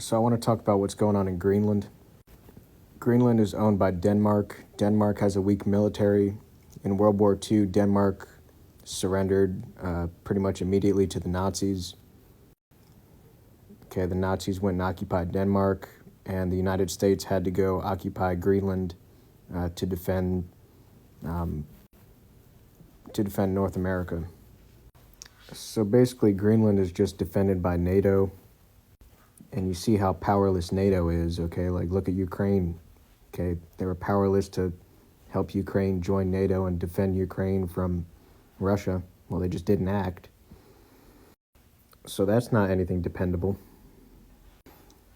So I want to talk about what's going on in Greenland. Greenland is owned by Denmark. Denmark has a weak military. In World War II, Denmark surrendered pretty much immediately to the Nazis. Okay, the Nazis went and occupied Denmark, and the United States had to go occupy Greenland to defend North America. So basically, Greenland is just defended by NATO, and you see how powerless NATO is. Okay, like look at Ukraine. Okay, they were powerless to help Ukraine join NATO and defend Ukraine from Russia. Well, they just didn't act. So that's not anything dependable.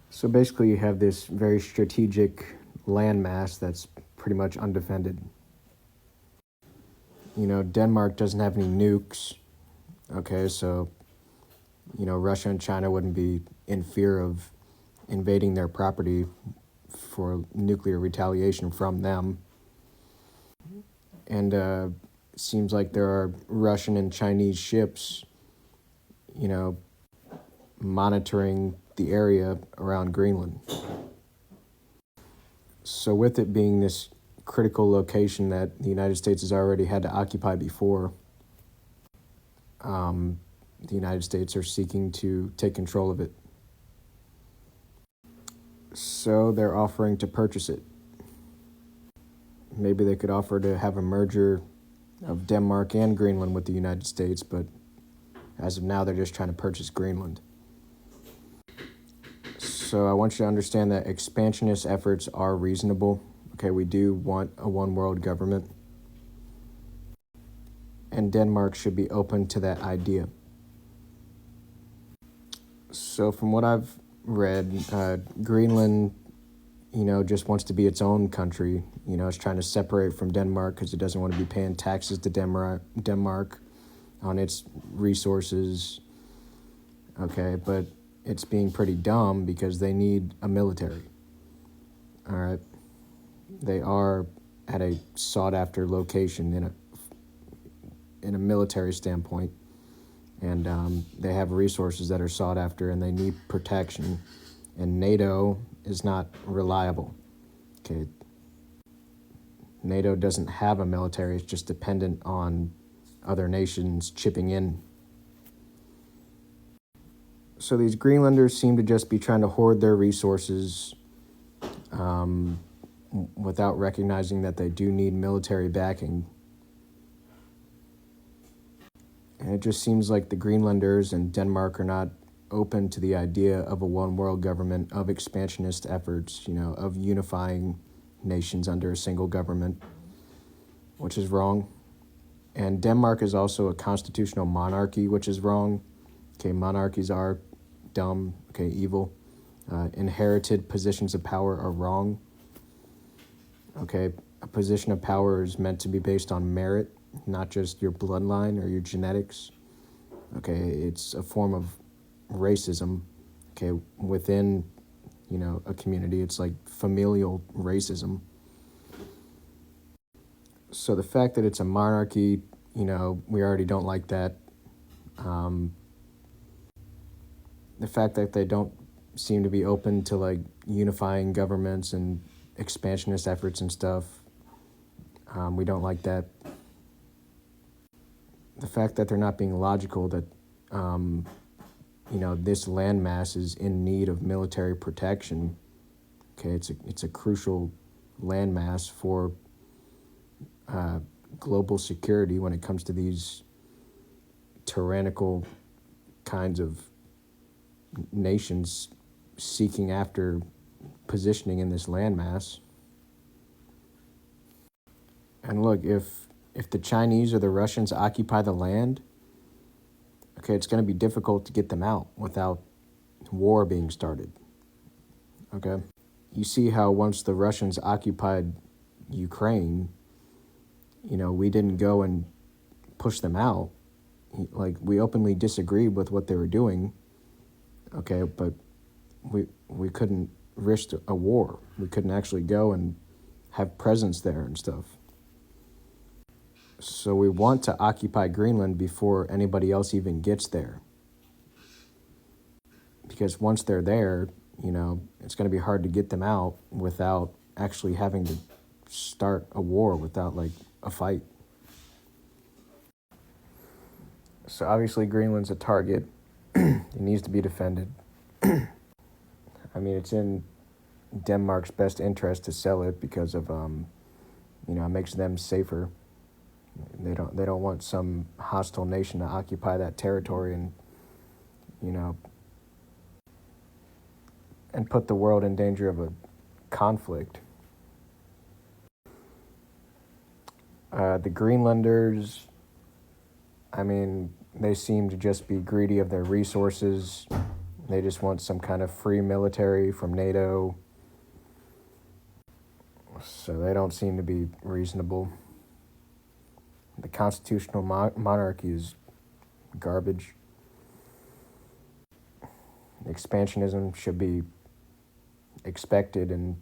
So basically, you have this very strategic landmass that's pretty much undefended. You know, Denmark doesn't have any nukes. Okay, so, you know, Russia and China wouldn't be in fear of invading their property for nuclear retaliation from them. And it seems like there are Russian and Chinese ships, you know, monitoring the area around Greenland. So with it being this critical location that the United States has already had to occupy before, the United States are seeking to take control of it. So they're offering to purchase it. Maybe they could offer to have a merger of Denmark and Greenland with the United States, but as of now, they're just trying to purchase Greenland. So I want you to understand that expansionist efforts are reasonable. Okay, we do want a one world government. And Denmark should be open to that idea. So from what I've read, Greenland, you know, just wants to be its own country. You know, it's trying to separate from Denmark because it doesn't want to be paying taxes to Denmark on its resources. Okay, but it's being pretty dumb because they need a military. All right. They are at a sought-after location in a military standpoint, and they have resources that are sought after, and they need protection. And NATO is not reliable. Okay. NATO doesn't have a military. It's just dependent on other nations chipping in. So these Greenlanders seem to just be trying to hoard their resources without recognizing that they do need military backing. And it just seems like the Greenlanders and Denmark are not open to the idea of a one world government, of expansionist efforts, you know, of unifying nations under a single government, which is wrong. And Denmark is also a constitutional monarchy, which is wrong. Okay, monarchies are dumb, okay, evil. Inherited positions of power are wrong. Okay, a position of power is meant to be based on merit, not just your bloodline or your genetics. Okay, it's a form of racism. Okay, within, you know, a community, it's like familial racism. So the fact that it's a monarchy, you know, we already don't like that. The fact that they don't seem to be open to like unifying governments and expansionist efforts and stuff, we don't like that. The fact that they're not being logical, that you know, this landmass is in need of military protection. Okay, it's a crucial landmass for global security when it comes to these tyrannical kinds of nations seeking after positioning in this landmass. And look, if the Chinese or the Russians occupy the land, okay, it's going to be difficult to get them out without war being started. Okay? You see how once the Russians occupied Ukraine, you know, we didn't go and push them out. Like, we openly disagreed with what they were doing, okay, but we couldn't risk a war. We couldn't actually go and have presence there and stuff. So we want to occupy Greenland before anybody else even gets there. Because once they're there, it's going to be hard to get them out without actually having to start a war, without like a fight. So obviously Greenland's a target. It needs to be defended. I mean, it's in Denmark's best interest to sell it because of it makes them safer. They don't want some hostile nation to occupy that territory and you know and put the world in danger of a conflict. The Greenlanders, I mean, they seem to just be greedy of their resources. They just want some kind of free military from NATO. So they don't seem to be reasonable. The constitutional monarchy is garbage. Expansionism should be expected and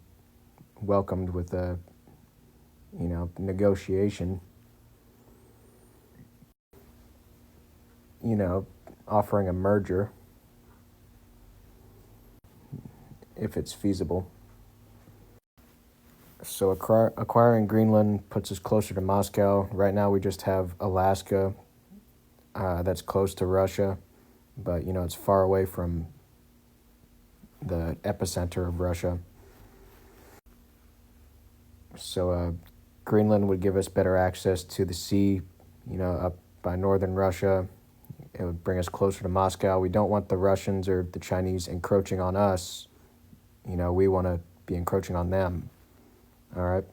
welcomed with a, negotiation. Offering a merger if it's feasible. So acquiring Greenland puts us closer to Moscow. Right now we just have Alaska, that's close to Russia, but it's far away from the epicenter of Russia. So Greenland would give us better access to the sea, up by northern Russia. It would bring us closer to Moscow. We don't want the Russians or the Chinese encroaching on us. We want to be encroaching on them. All right.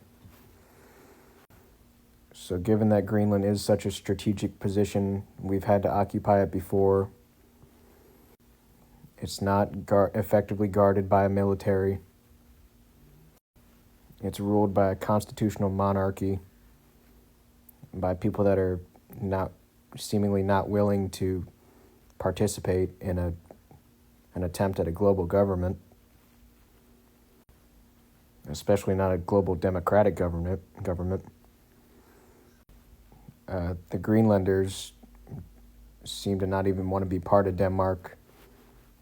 So given that Greenland is such a strategic position, we've had to occupy it before. It's not effectively guarded by a military. It's ruled by a constitutional monarchy, by people that are seemingly not willing to participate in an attempt at a global government, especially not a global democratic government. The Greenlanders seem to not even want to be part of Denmark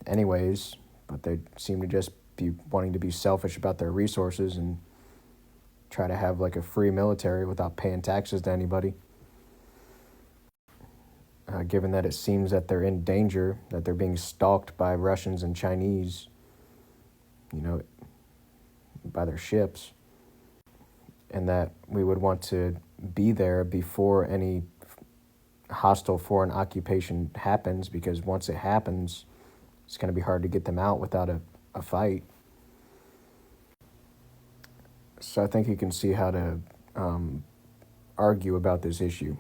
anyways, but they seem to just be wanting to be selfish about their resources and try to have like a free military without paying taxes to anybody. Given that it seems that they're in danger, that they're being stalked by Russians and Chinese, by their ships, and that we would want to be there before any hostile foreign occupation happens, because once it happens, it's going to be hard to get them out without a fight. So I think you can see how to argue about this issue.